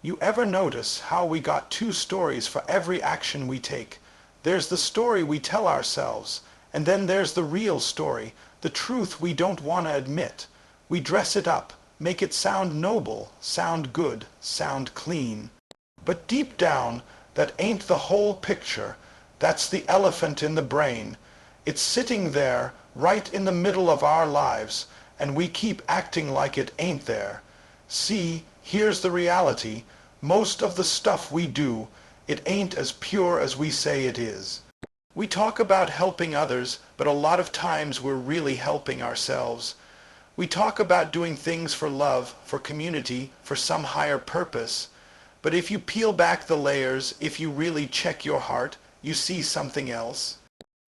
You ever notice how we got two stories for every action we take? There's the story we tell ourselves, and then there's the real story, the truth we don't want to admit. We dress it up, make it sound noble, sound good, sound clean. But deep down, that ain't the whole picture. That's the elephant in the brain. It's sitting there, right in the middle of our lives, and we keep acting like it ain't there. See, here's the reality. Most of the stuff we do, it ain't as pure as we say it is. We talk about helping others, but a lot of times we're really helping ourselves. We talk about doing things for love, for community, for some higher purpose. But if you peel back the layers, if you really check your heart, you see something else.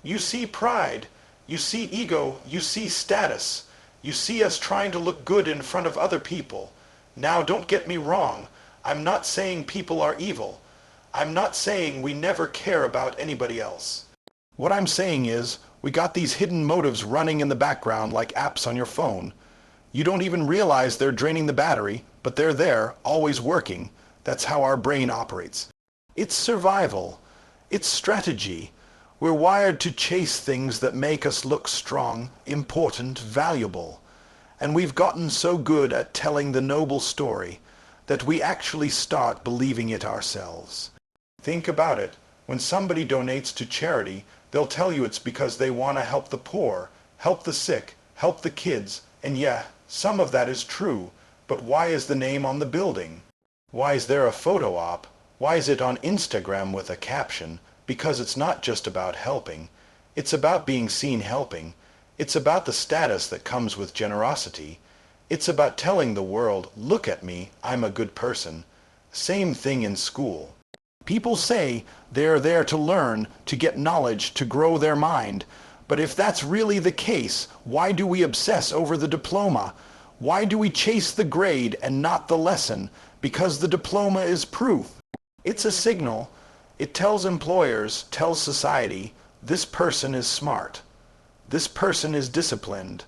You see pride, you see ego, you see status. You see us trying to look good in front of other people. Now don't get me wrong. I'm not saying people are evil. I'm not saying we never care about anybody else. What I'm saying is, we got these hidden motives running in the background like apps on your phone. You don't even realize they're draining the battery, but they're there, always working. That's how our brain operates. It's survival. It's strategy. We're wired to chase things that make us look strong, important, valuable. And we've gotten so good at telling the noble story that we actually start believing it ourselves. Think about it. When somebody donates to charity, they'll tell you it's because they want to help the poor, help the sick, help the kids. And yeah, some of that is true. But why is the name on the building? Why is there a photo op? Why is it on Instagram with a caption? Because it's not just about helping. It's about being seen helping. It's about the status that comes with generosity. It's about telling the world, look at me, I'm a good person. Same thing in school. People say they're there to learn, to get knowledge, to grow their mind. But if that's really the case, why do we obsess over the diploma? Why do we chase the grade and not the lesson? Because the diploma is proof. It's a signal. It tells employers, tells society, this person is smart. This person is disciplined.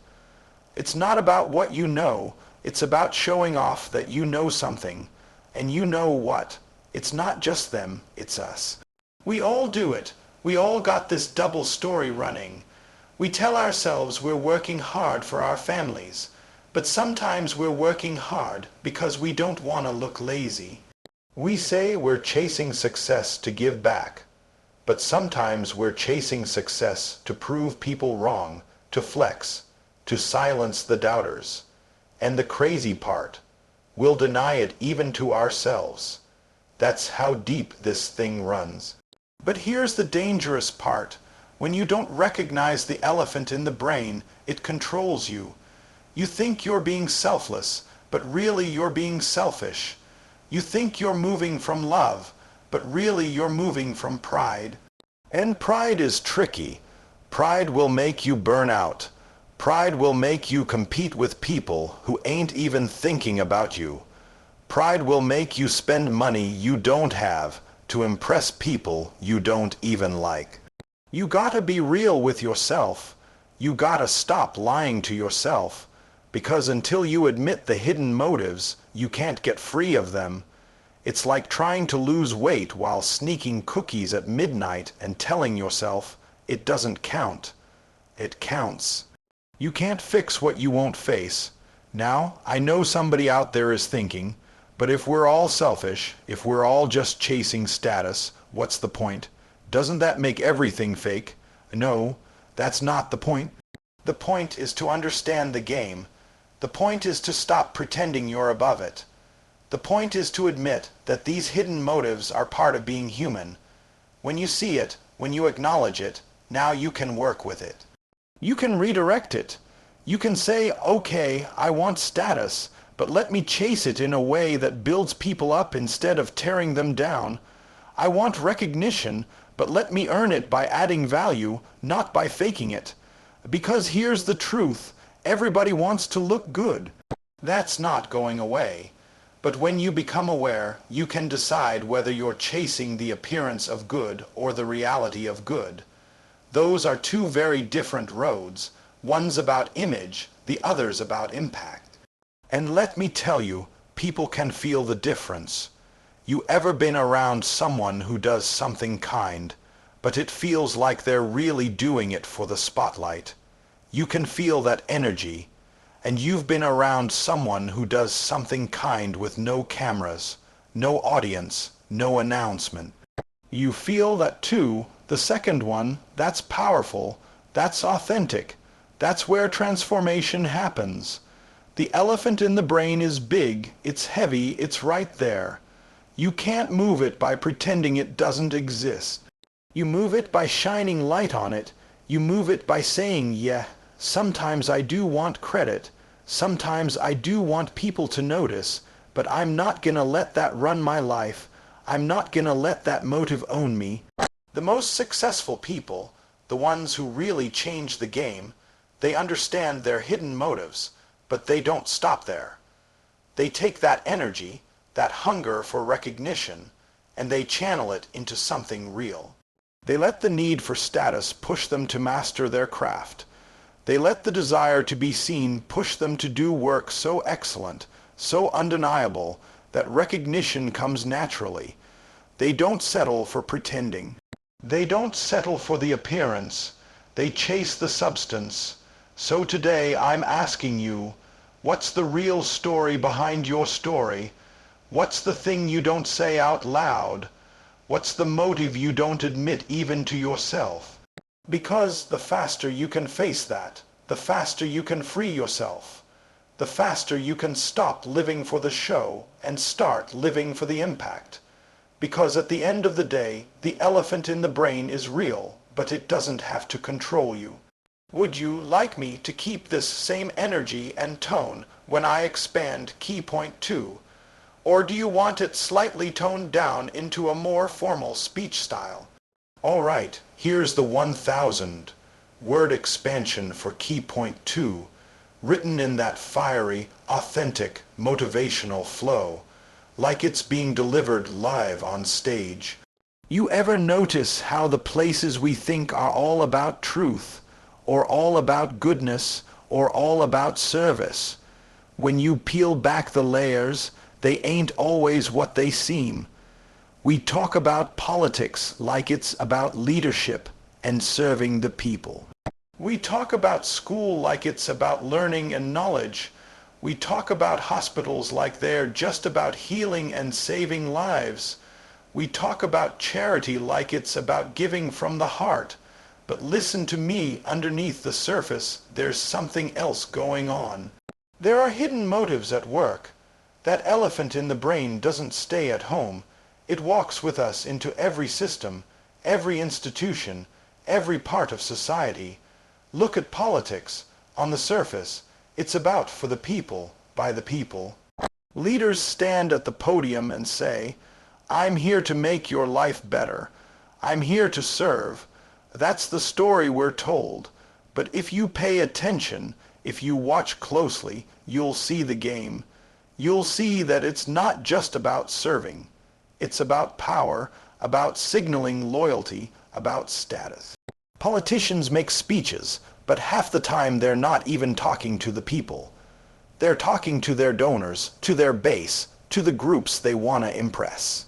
It's not about what you know. It's about showing off that you know something. And you know what? It's not just them, it's us. We all do it. We all got this double story running. We tell ourselves we're working hard for our families. But sometimes we're working hard because we don't want to look lazy. We say we're chasing success to give back. But sometimes we're chasing success to prove people wrong, to flex, to silence the doubters. And the crazy part, we'll deny it even to ourselves. That's how deep this thing runs. But here's the dangerous part. When you don't recognize the elephant in the brain, it controls you. You think you're being selfless, but really you're being selfish. You think you're moving from love, but really you're moving from pride. And pride is tricky. Pride will make you burn out. Pride will make you compete with people who ain't even thinking about you. Pride will make you spend money you don't have to impress people you don't even like. You gotta be real with yourself. You gotta stop lying to yourself. Because until you admit the hidden motives, you can't get free of them. It's like trying to lose weight while sneaking cookies at midnight and telling yourself, it doesn't count. It counts. You can't fix what you won't face. Now, I know somebody out there is thinking, but if we're all selfish, if we're all just chasing status, what's the point? Doesn't that make everything fake? No, that's not the point. The point is to understand the game. The point is to stop pretending you're above it. The point is to admit that these hidden motives are part of being human. When you see it, when you acknowledge it, now you can work with it. You can redirect it. You can say, okay, I want status, but let me chase it in a way that builds people up instead of tearing them down. I want recognition, but let me earn it by adding value, not by faking it. Because here's the truth. Everybody wants to look good. That's not going away. But when you become aware, you can decide whether you're chasing the appearance of good or the reality of good. Those are two very different roads. One's about image, the other's about impact. And let me tell you, people can feel the difference. You ever been around someone who does something kind, but it feels like they're really doing it for the spotlight? You can feel that energy. And you've been around someone who does something kind with no cameras, no audience, no announcement. You feel that too. The second one, that's powerful, that's authentic, that's where transformation happens. The elephant in the brain is big, it's heavy, it's right there. You can't move it by pretending it doesn't exist. You move it by shining light on it. You move it by saying, yeah, sometimes I do want credit. Sometimes I do want people to notice, but I'm not gonna let that run my life. I'm not gonna let that motive own me. The most successful people, the ones who really change the game, they understand their hidden motives, but they don't stop there. They take that energy, that hunger for recognition, and they channel it into something real. They let the need for status push them to master their craft. They let the desire to be seen push them to do work so excellent, so undeniable, that recognition comes naturally. They don't settle for pretending. They don't settle for the appearance. They chase the substance. So today I'm asking you, what's the real story behind your story? What's the thing you don't say out loud? What's the motive you don't admit even to yourself? Because the faster you can face that, the faster you can free yourself. The faster you can stop living for the show and start living for the impact. Because at the end of the day, the elephant in the brain is real, but it doesn't have to control you. Would you like me to keep this same energy and tone when I expand key point 2? Or do you want it slightly toned down into a more formal speech style? All right, here's the 1,000 word expansion for key point 2, written in that fiery, authentic, motivational flow, like it's being delivered live on stage. You ever notice how the places we think are all about truth, or all about goodness, or all about service? When you peel back the layers, they ain't always what they seem. We talk about politics like it's about leadership and serving the people. We talk about school like it's about learning and knowledge. We talk about hospitals like they're just about healing and saving lives. We talk about charity like it's about giving from the heart. But listen to me, underneath the surface, there's something else going on. There are hidden motives at work. That elephant in the brain doesn't stay at home. It walks with us into every system, every institution, every part of society. Look at politics. On the surface, it's about for the people, by the people. Leaders stand at the podium and say, I'm here to make your life better. I'm here to serve. That's the story we're told. But if you pay attention, if you watch closely, you'll see the game. You'll see that it's not just about serving. It's about power, about signaling loyalty, about status. Politicians make speeches, but half the time they're not even talking to the people. They're talking to their donors, to their base, to the groups they want to impress.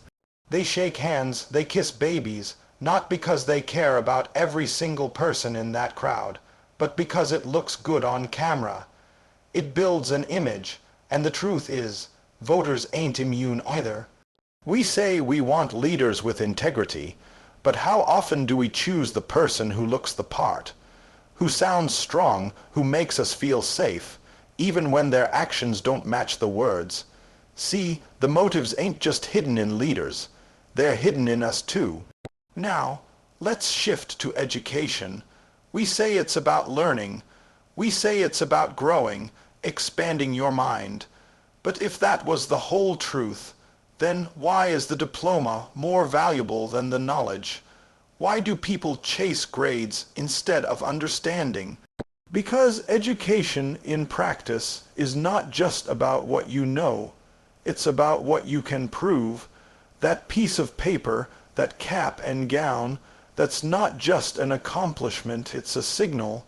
They shake hands, they kiss babies, not because they care about every single person in that crowd, but because it looks good on camera. It builds an image, and the truth is, voters ain't immune either. We say we want leaders with integrity, but how often do we choose the person who looks the part, who sounds strong, who makes us feel safe, even when their actions don't match the words? See, the motives ain't just hidden in leaders, they're hidden in us too. Now, let's shift to education. We say it's about learning. We say it's about growing, expanding your mind. But if that was the whole truth, then why is the diploma more valuable than the knowledge? Why do people chase grades instead of understanding? Because education in practice is not just about what you know. It's about what you can prove. That piece of paper, that cap and gown, that's not just an accomplishment, it's a signal.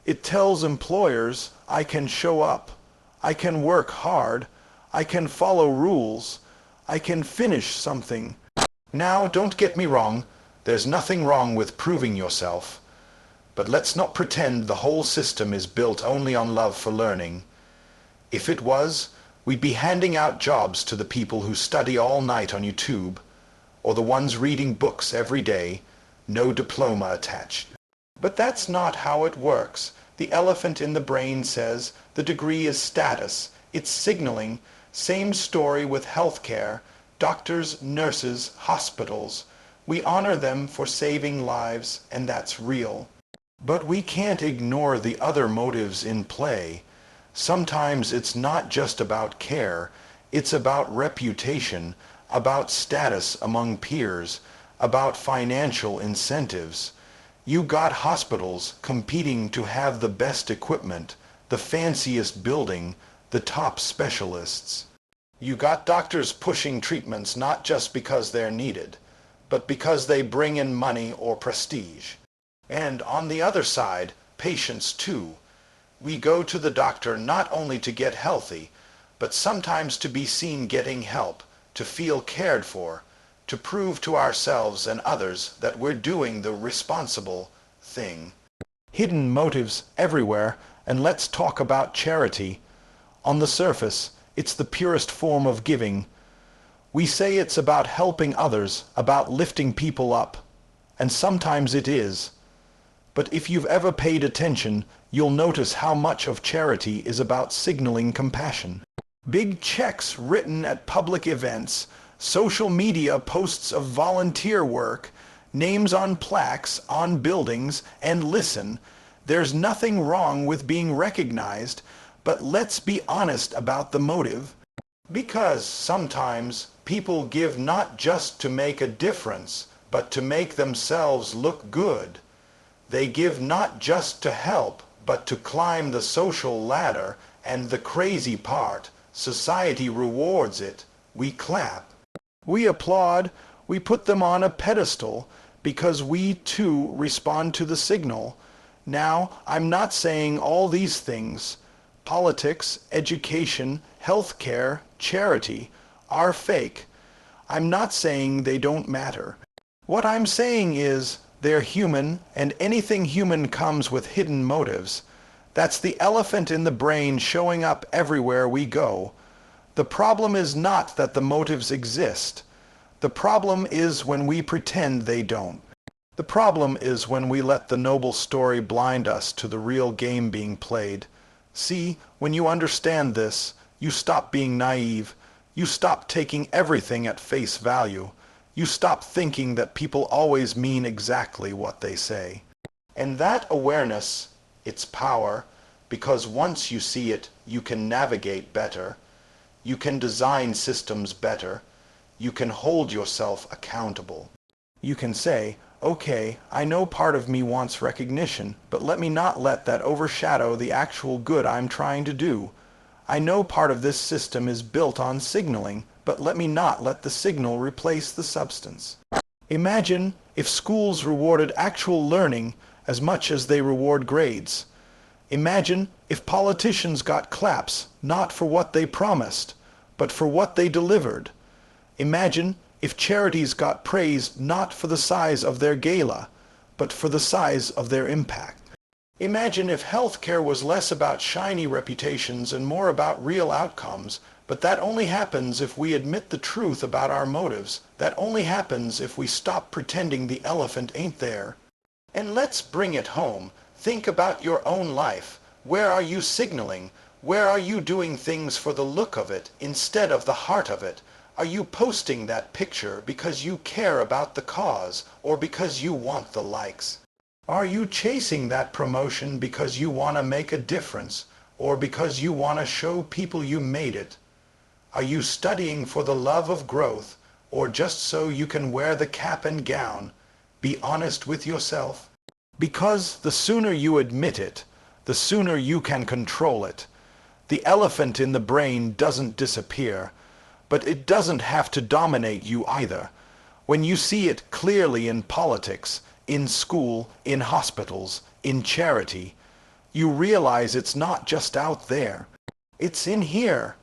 It tells employers, I can show up. I can work hard. I can follow rules. I can finish something. Now, don't get me wrong, there's nothing wrong with proving yourself. But let's not pretend the whole system is built only on love for learning. If it was, we'd be handing out jobs to the people who study all night on YouTube, or the ones reading books every day, no diploma attached. But that's not how it works. The elephant in the brain says the degree is status, it's signaling. Same story with healthcare, doctors, nurses, hospitals. We honor them for saving lives, and that's real. But we can't ignore the other motives in play. Sometimes it's not just about care, it's about reputation, about status among peers, about financial incentives. You got hospitals competing to have the best equipment, the fanciest building, the top specialists. You got doctors pushing treatments not just because they're needed, but because they bring in money or prestige. And on the other side, patients too. We go to the doctor not only to get healthy, but sometimes to be seen getting help, to feel cared for, to prove to ourselves and others that we're doing the responsible thing. Hidden motives everywhere, and let's talk about charity. On the surface, it's the purest form of giving. We say it's about helping others, about lifting people up, and sometimes it is. But if you've ever paid attention, you'll notice how much of charity is about signaling compassion. Big checks written at public events, social media posts of volunteer work, names on plaques, on buildings, and listen, there's nothing wrong with being recognized, but let's be honest about the motive. Because sometimes people give not just to make a difference, but to make themselves look good. They give not just to help, but to climb the social ladder, and the crazy part, society rewards it. We clap. We applaud. We put them on a pedestal, because we too respond to the signal. Now, I'm not saying all these things, politics, education, healthcare, charity, are fake. I'm not saying they don't matter. What I'm saying is, they're human, and anything human comes with hidden motives. That's the elephant in the brain showing up everywhere we go. The problem is not that the motives exist. The problem is when we pretend they don't. The problem is when we let the noble story blind us to the real game being played. See, when you understand this, you stop being naive. You stop taking everything at face value. You stop thinking that people always mean exactly what they say. And that awareness, it's power, because once you see it, you can navigate better. You can design systems better. You can hold yourself accountable. You can say, okay, I know part of me wants recognition, but let me not let that overshadow the actual good I'm trying to do. I know part of this system is built on signaling, but let me not let the signal replace the substance. Imagine if schools rewarded actual learning as much as they reward grades. Imagine if politicians got claps not for what they promised, but for what they delivered. Imagine if charities got praise not for the size of their gala, but for the size of their impact. Imagine if healthcare was less about shiny reputations and more about real outcomes, but that only happens if we admit the truth about our motives. That only happens if we stop pretending the elephant ain't there. And let's bring it home. Think about your own life. Where are you signaling? Where are you doing things for the look of it instead of the heart of it? Are you posting that picture because you care about the cause or because you want the likes? Are you chasing that promotion because you want to make a difference or because you want to show people you made it? Are you studying for the love of growth or just so you can wear the cap and gown? Be honest with yourself. Because the sooner you admit it, the sooner you can control it. The elephant in the brain doesn't disappear, but it doesn't have to dominate you either. When you see it clearly in politics, in school, in hospitals, in charity, you realize it's not just out there. It's in here.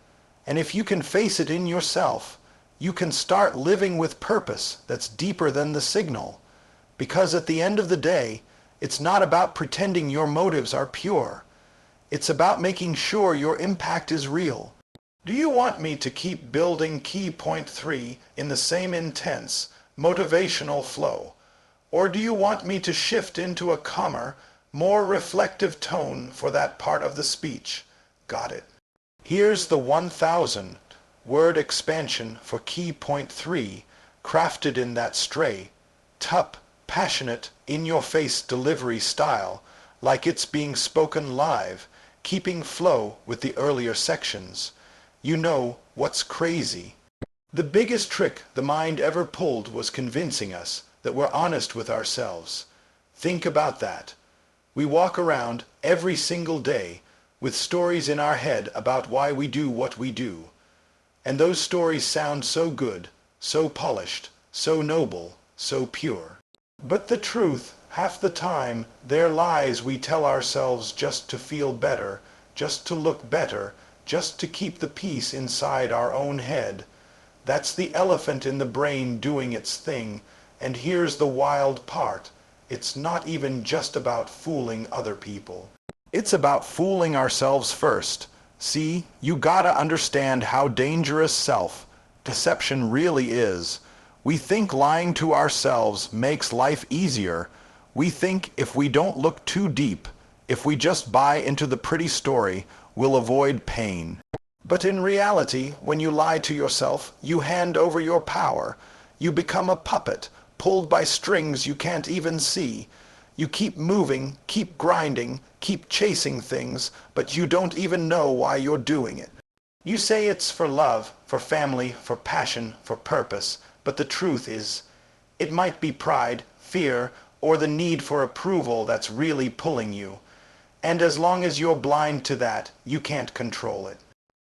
And if you can face it in yourself, You can start living with purpose that's deeper than the signal. Because at the end of the day, it's not about pretending your motives are pure. It's about making sure your impact is real. Do you want me to keep building key point 3 in the same intense, motivational flow? Or do you want me to shift into a calmer, more reflective tone for that part of the speech? Got it. Here's the 1,000-word expansion for key point 3, crafted in that straight, tough, passionate, in-your-face delivery style, like it's being spoken live, keeping flow with the earlier sections. You know what's crazy? The biggest trick the mind ever pulled was convincing us that we're honest with ourselves. Think about that. We walk around every single day with stories in our head about why we do what we do. And those stories sound so good, so polished, so noble, so pure. But the truth, half the time, they're lies we tell ourselves just to feel better, just to look better, just to keep the peace inside our own head. That's the elephant in the brain doing its thing, and here's the wild part. It's not even just about fooling other people. It's about fooling ourselves first. See, you gotta understand how dangerous self-deception really is. We think lying to ourselves makes life easier. We think if we don't look too deep, if we just buy into the pretty story, we'll avoid pain. But in reality, when you lie to yourself, you hand over your power. You become a puppet, pulled by strings you can't even see. You keep moving, keep grinding, keep chasing things, but you don't even know why you're doing it. You say it's for love, for family, for passion, for purpose, but the truth is, it might be pride, fear, or the need for approval that's really pulling you. And as long as you're blind to that, you can't control it.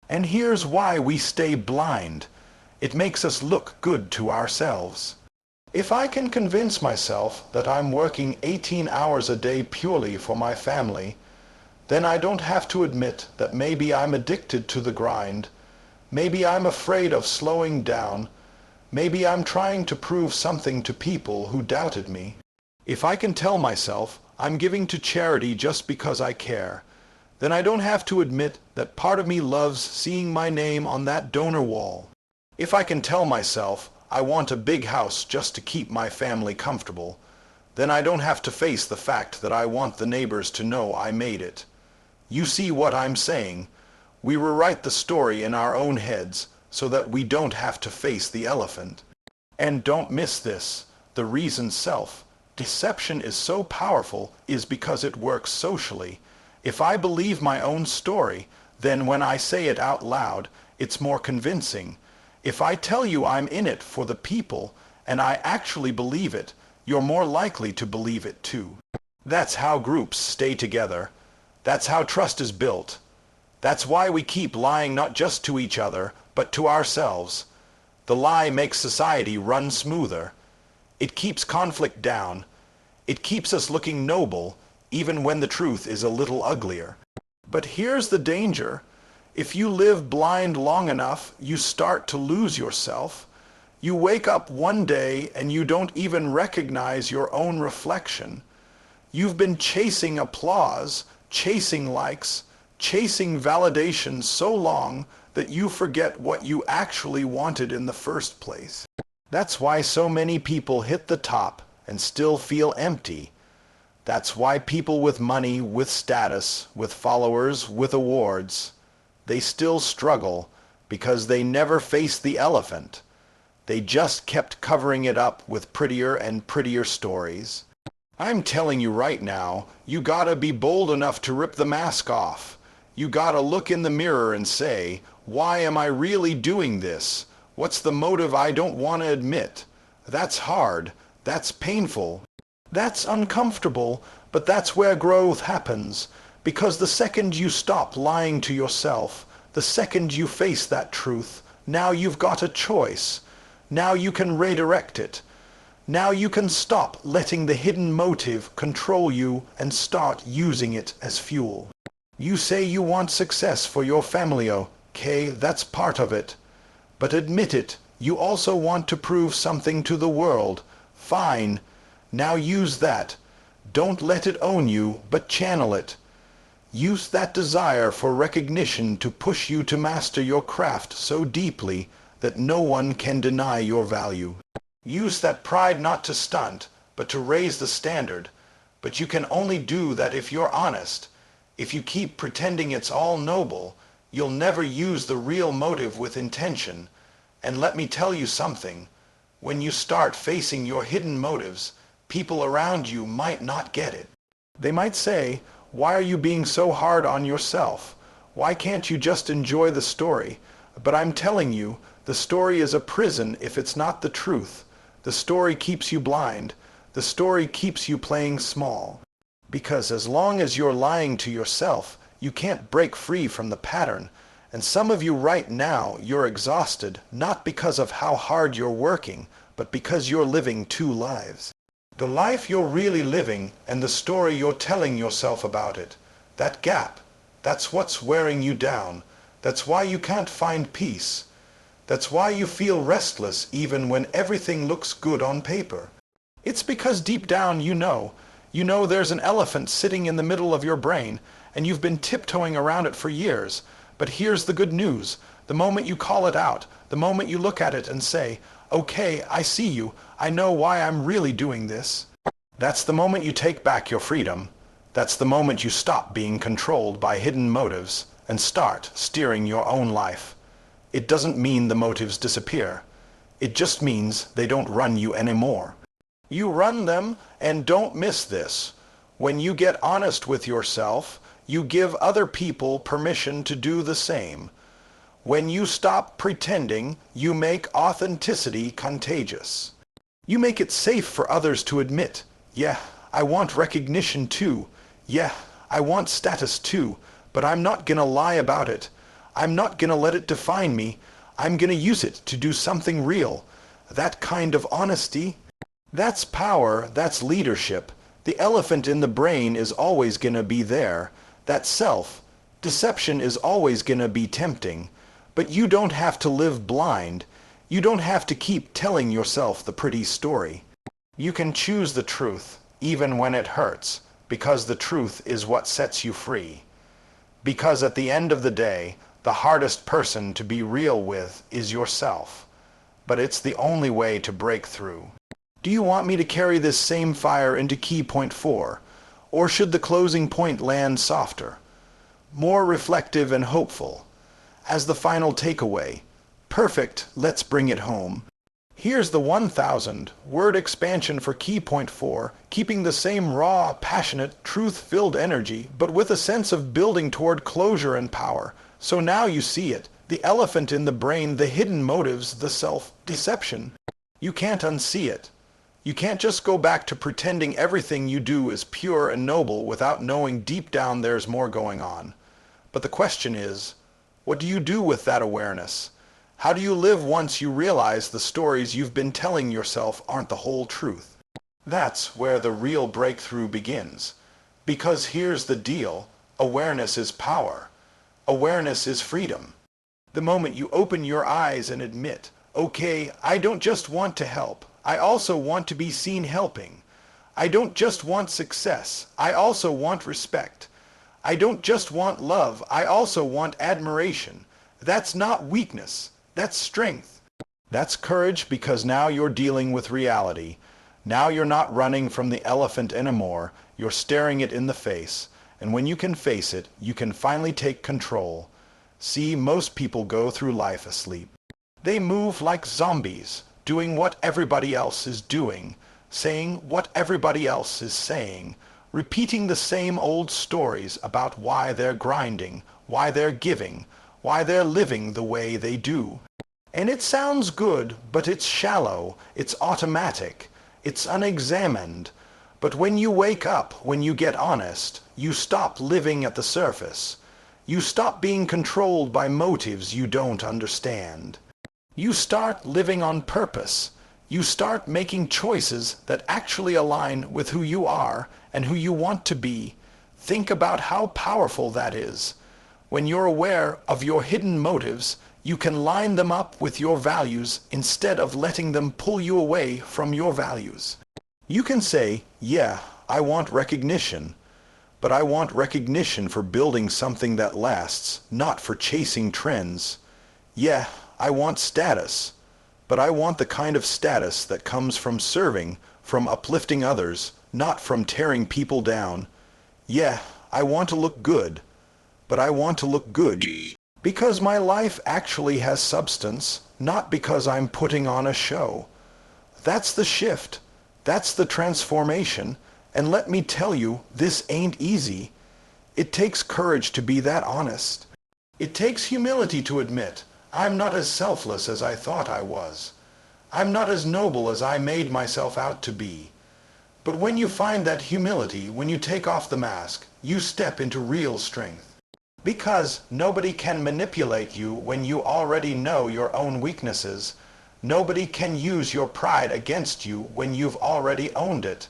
And here's why we stay blind. It makes us look good to ourselves. If I can convince myself that I'm working 18 hours a day purely for my family, then I don't have to admit that maybe I'm addicted to the grind. Maybe I'm afraid of slowing down. Maybe I'm trying to prove something to people who doubted me. If I can tell myself I'm giving to charity just because I care, then I don't have to admit that part of me loves seeing my name on that donor wall. If I can tell myself I want a big house just to keep my family comfortable, then I don't have to face the fact that I want the neighbors to know I made it. You see what I'm saying? We rewrite the story in our own heads so that we don't have to face the elephant. And don't miss this. The reason self-deception is so powerful is because it works socially. If I believe my own story, then when I say it out loud, it's more convincing. If I tell you I'm in it for the people, and I actually believe it, you're more likely to believe it too. That's how groups stay together. That's how trust is built. That's why we keep lying not just to each other, but to ourselves. The lie makes society run smoother. It keeps conflict down. It keeps us looking noble, even when the truth is a little uglier. But here's the danger. If you live blind long enough, you start to lose yourself. You wake up one day and you don't even recognize your own reflection. You've been chasing applause, chasing likes, chasing validation so long that you forget what you actually wanted in the first place. That's why so many people hit the top and still feel empty. That's why people with money, with status, with followers, with awards, they still struggle because they never faced the elephant. They just kept covering it up with prettier and prettier stories. I'm telling you right now, you gotta be bold enough to rip the mask off. You gotta look in the mirror and say, why am I really doing this? What's the motive I don't want to admit? That's hard. That's painful. That's uncomfortable, but that's where growth happens. Because the second you stop lying to yourself, the second you face that truth, now you've got a choice. Now you can redirect it. Now you can stop letting the hidden motive control you and start using it as fuel. You say you want success for your family, okay, that's part of it. But admit it, You also want to prove something to the world. Fine. Now use that. Don't let it own you, but channel it. Use that desire for recognition to push you to master your craft so deeply that no one can deny your value. Use that pride not to stunt, but to raise the standard. But you can only do that if you're honest. If you keep pretending it's all noble, you'll never use the real motive with intention. And let me tell you something. When you start facing your hidden motives, people around you might not get it. They might say, "Why are you being so hard on yourself? Why can't you just enjoy the story?" But I'm telling you, the story is a prison if it's not the truth. The story keeps you blind. The story keeps you playing small. Because as long as you're lying to yourself, you can't break free from the pattern. And some of you right now, you're exhausted, not because of how hard you're working, but because you're living two lives. The life you're really living and the story you're telling yourself about it. That gap, that's what's wearing you down. That's why you can't find peace. That's why you feel restless even when everything looks good on paper. It's because deep down you know there's an elephant sitting in the middle of your brain, and you've been tiptoeing around it for years. But here's the good news. The moment you call it out, the moment you look at it and say, "Okay, I see you. I know why I'm really doing this," that's the moment you take back your freedom. That's the moment you stop being controlled by hidden motives and start steering your own life. It doesn't mean the motives disappear. It just means they don't run you anymore. You run them, and don't miss this. When you get honest with yourself, you give other people permission to do the same. When you stop pretending, you make authenticity contagious. You make it safe for others to admit, "Yeah, I want recognition too. Yeah, I want status too, but I'm not gonna lie about it. I'm not gonna let it define me. I'm gonna use it to do something real." That kind of honesty, that's power, that's leadership. The elephant in the brain is always gonna be there. That self-deception is always gonna be tempting. But you don't have to live blind. You don't have to keep telling yourself the pretty story. You can choose the truth, even when it hurts, because the truth is what sets you free. Because at the end of the day, the hardest person to be real with is yourself. But it's the only way to break through. Do you want me to carry this same fire into key point 4? Or should the closing point land softer, more reflective and hopeful? As the final takeaway, perfect, let's bring it home. Here's the 1,000-word expansion for key point 4, keeping the same raw, passionate, truth-filled energy, but with a sense of building toward closure and power. So now you see it, the elephant in the brain, the hidden motives, the self-deception. You can't unsee it. You can't just go back to pretending everything you do is pure and noble without knowing deep down there's more going on. But the question is, what do you do with that awareness? How do you live once you realize the stories you've been telling yourself aren't the whole truth? That's where the real breakthrough begins. Because here's the deal, awareness is power. Awareness is freedom. The moment you open your eyes and admit, "Okay, I don't just want to help. I also want to be seen helping. I don't just want success. I also want respect. I don't just want love. I also want admiration." That's not weakness. That's strength. That's courage, because now you're dealing with reality. Now you're not running from the elephant anymore. You're staring it in the face. And when you can face it, you can finally take control. See, most people go through life asleep. They move like zombies, doing what everybody else is doing, saying what everybody else is saying, repeating the same old stories about why they're grinding, why they're giving, why they're living the way they do. And it sounds good, but it's shallow, it's automatic, it's unexamined. But when you wake up, when you get honest, you stop living at the surface. You stop being controlled by motives you don't understand. You start living on purpose. You start making choices that actually align with who you are and who you want to be. Think about how powerful that is. When you're aware of your hidden motives, You can line them up with your values instead of letting them pull you away from your values. You can say, yeah, I want recognition, but I want recognition for building something that lasts, not for chasing trends. Yeah, I want status, but I want the kind of status that comes from serving, from uplifting others, not from tearing people down. Yeah, I want to look good, but I want to look good because my life actually has substance, not because I'm putting on a show. That's the shift. That's the transformation. And let me tell you, this ain't easy. It takes courage to be that honest. It takes humility to admit, I'm not as selfless as I thought I was. I'm not as noble as I made myself out to be. But when you find that humility, when you take off the mask, you step into real strength. Because nobody can manipulate you when you already know your own weaknesses. Nobody can use your pride against you when you've already owned it.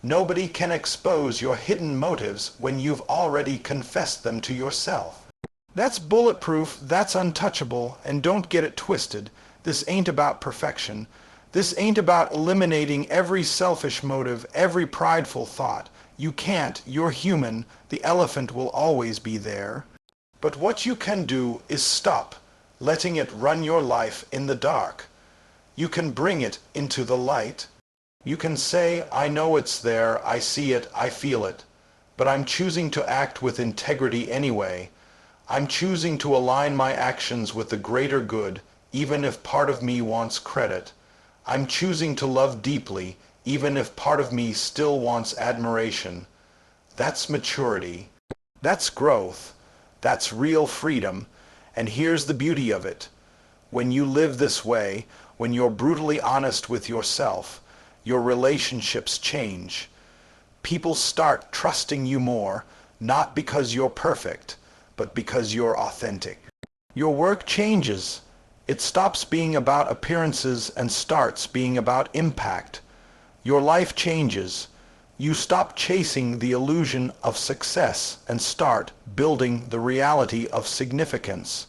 Nobody can expose your hidden motives when you've already confessed them to yourself. That's bulletproof, that's untouchable, and don't get it twisted. This ain't about perfection. This ain't about eliminating every selfish motive, every prideful thought. You can't, you're human, the elephant will always be there. But what you can do is stop letting it run your life in the dark. You can bring it into the light. You can say, I know it's there, I see it, I feel it, but I'm choosing to act with integrity anyway. I'm choosing to align my actions with the greater good, even if part of me wants credit. I'm choosing to love deeply, even if part of me still wants admiration. That's maturity. That's growth. That's real freedom. And here's the beauty of it. When you live this way, when you're brutally honest with yourself, your relationships change. People start trusting you more, not because you're perfect, but because you're authentic. Your work changes. It stops being about appearances and starts being about impact. Your life changes. You stop chasing the illusion of success and start building the reality of significance.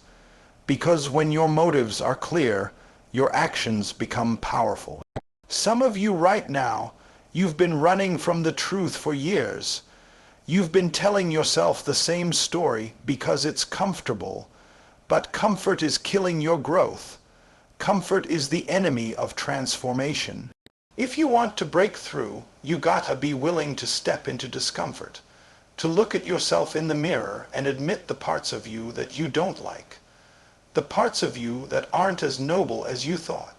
Because when your motives are clear, your actions become powerful. Some of you right now, you've been running from the truth for years. You've been telling yourself the same story because it's comfortable. But comfort is killing your growth. Comfort is the enemy of transformation. If you want to break through, you gotta be willing to step into discomfort, to look at yourself in the mirror and admit the parts of you that you don't like, the parts of you that aren't as noble as you thought.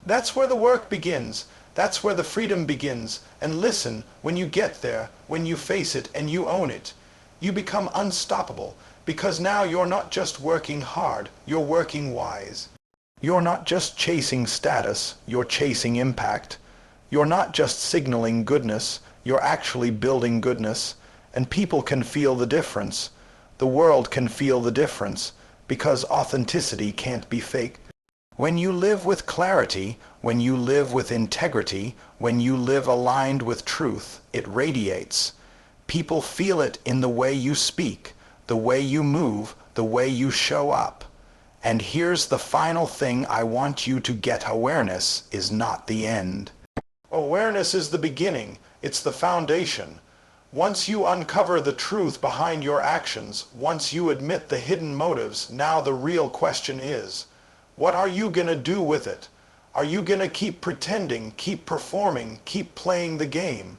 That's where the work begins. That's where the freedom begins. And listen, when you get there, when you face it and you own it, you become unstoppable, because now you're not just working hard, you're working wise. You're not just chasing status, you're chasing impact. You're not just signaling goodness, you're actually building goodness, and people can feel the difference. The world can feel the difference, because authenticity can't be faked. When you live with clarity, when you live with integrity, when you live aligned with truth, it radiates. People feel it in the way you speak, the way you move, the way you show up. And here's the final thing I want you to get: awareness is not the end. Awareness is the beginning. It's the foundation. Once you uncover the truth behind your actions, once you admit the hidden motives, now the real question is, what are you going to do with it? Are you going to keep pretending, keep performing, keep playing the game?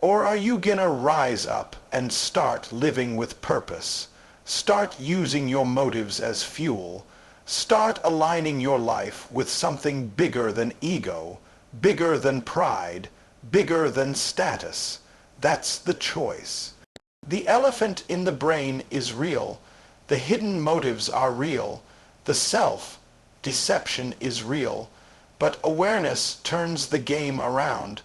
Or are you going to rise up and start living with purpose? Start using your motives as fuel. Start aligning your life with something bigger than ego, bigger than pride, bigger than status. That's the choice. The elephant in the brain is real. The hidden motives are real. The self-deception is real. But awareness turns the game around.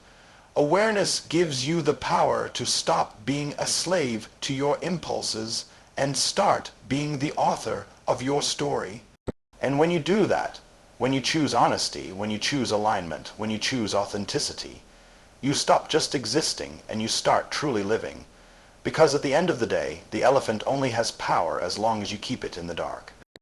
Awareness gives you the power to stop being a slave to your impulses and start being the author of your story. And when you do that, when you choose honesty, when you choose alignment, when you choose authenticity, you stop just existing and you start truly living. Because at the end of the day, the elephant only has power as long as you keep it in the dark.